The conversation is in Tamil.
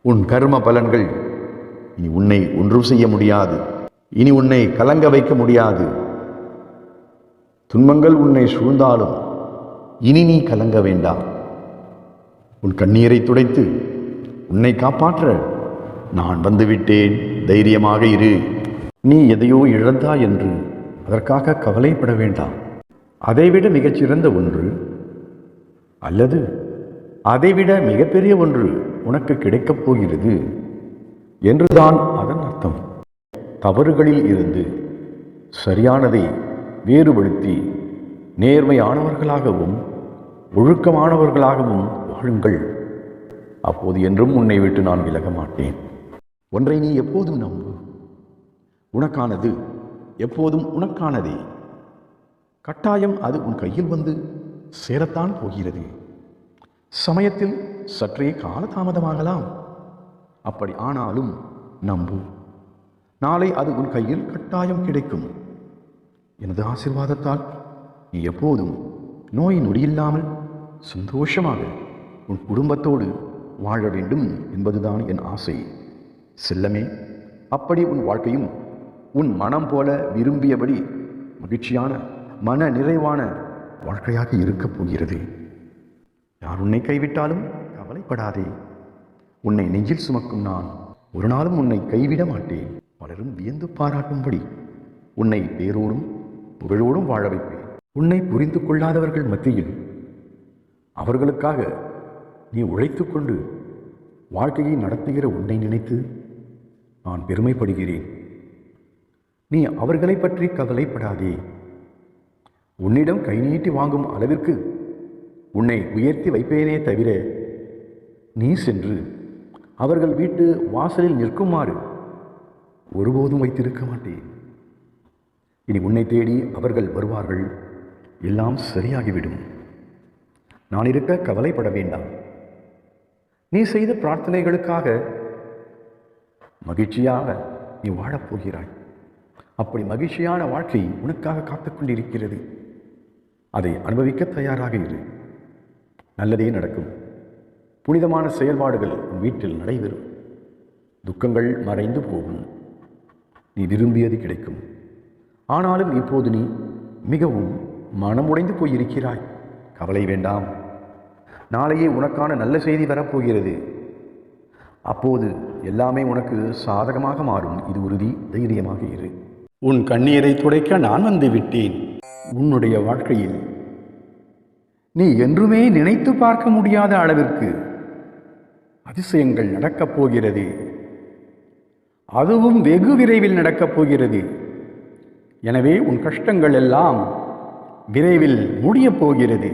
உன் கர்ம பலன்கள் இனி உன்னை ஒன்றும் செய்ய முடியாது. இனி உன்னை கலங்க வைக்க முடியாது. துன்பங்கள் உன்னை சூழ்ந்தாலும் இனி நீ கலங்க வேண்டாம். உன் கண்ணீரை துடைத்து உன்னை காப்பாற்ற நான் வந்துவிட்டேன். தைரியமாக இரு. நீ எதையோ இழந்தாய் என்று அதற்காக கவலைப்பட வேண்டாம். அதைவிட மிகச்சிறந்த ஒன்று அல்லது அதைவிட மிகப்பெரிய ஒன்று உனக்கு கிடைக்கப் போகிறது என்றுதான் அதன் அர்த்தம். தவறுகளில் இருந்து சரியானதை வேறுபடுத்தி நேர்மையானவர்களாகவும் ஒழுக்கமானவர்களாகவும் வாழுங்கள். அப்போது என்றும் உன்னை விட்டு நான் விலக மாட்டேன். ஒன்றை நீ எப்போதும் நம்பு. உனக்கானது எப்போதும் உனக்கானதே. கட்டாயம் அது உன் கையில் வந்து சேரத்தான் போகிறது. சமயத்தில் சற்றே காலதாமதமாகலாம். அப்படி ஆனாலும் நம்பு, நாளை அது உன் கையில் கட்டாயம் கிடைக்கும். எனது ஆசீர்வாதத்தால் நீ எப்போதும் நோய் நொடியில்லாமல் சந்தோஷமாக உன் குடும்பத்தோடு வாழ வேண்டும் என்பதுதான் என் ஆசை. செல்லமே, அப்படி உன் வாழ்க்கையும் உன் மனம் போல விரும்பியபடி மகிழ்ச்சியான மன நிறைவான வாழ்க்கையாக இருக்கப் போகிறது. யார் உன்னை கைவிட்டாலும் கவலைப்படாதே. உன்னை நெஞ்சில் சுமக்கும் நான் ஒரு நாளும் உன்னை கைவிட மாட்டேன். பலரும் வியந்து பாராட்டும்படி உன்னை பேரோடும் புகழோடும் வாழ வைப்பேன். உன்னை புரிந்து கொள்ளாதவர்கள் மத்தியில் அவர்களுக்காக நீ உழைத்து கொண்டு வாழ்க்கையை நடத்துகிற உன்னை நினைத்து நான் பெருமைப்படுகிறேன். நீ அவர்களை பற்றி கவலைப்படாதே. உன்னிடம் கை நீட்டி வாங்கும் அளவிற்கு உன்னை உயர்த்தி வைப்பேனே தவிர நீ சென்று அவர்கள் வீட்டு வாசலில் நிற்குமாறு ஒருபோதும் வைத்திருக்க மாட்டேன். இனி உன்னை தேடி அவர்கள் வருவார்கள். எல்லாம் சரியாகிவிடும். நான் இருக்க கவலைப்பட வேண்டாம். நீ செய்த பிரார்த்தனைகளுக்காக மகிழ்ச்சியாக நீ வாழப்போகிறாய். அப்படி மகிழ்ச்சியான வாழ்க்கை உனக்காக காத்துக்கொண்டிருக்கிறது. அதை அனுபவிக்க தயாராக இரு. நல்லதே நடக்கும். புனிதமான செயல்பாடுகள் உன் வீட்டில் நடைபெறும். துக்கங்கள் மறைந்து போகும். நீ விரும்பியது கிடைக்கும். ஆனாலும் இப்போது நீ மிகவும் மனமுடைந்து போயிருக்கிறாய். கவலை வேண்டாம். நாளையே உனக்கான நல்ல செய்தி வரப்போகிறது. அப்போது எல்லாமே உனக்கு சாதகமாக மாறும். இது உறுதி. தைரியமாக இரு. உன் கண்ணீரை துடைக்க நான் வந்து விட்டேன். உன்னுடைய வாழ்க்கையில் நீ என்றுமே நினைத்து பார்க்க முடியாத அளவிற்கு அதிசயங்கள் நடக்கப் போகிறது. அதுவும் வெகு விரைவில் நடக்கப் போகிறது. எனவே உன் கஷ்டங்கள் எல்லாம் விரைவில் முடியப் போகிறது.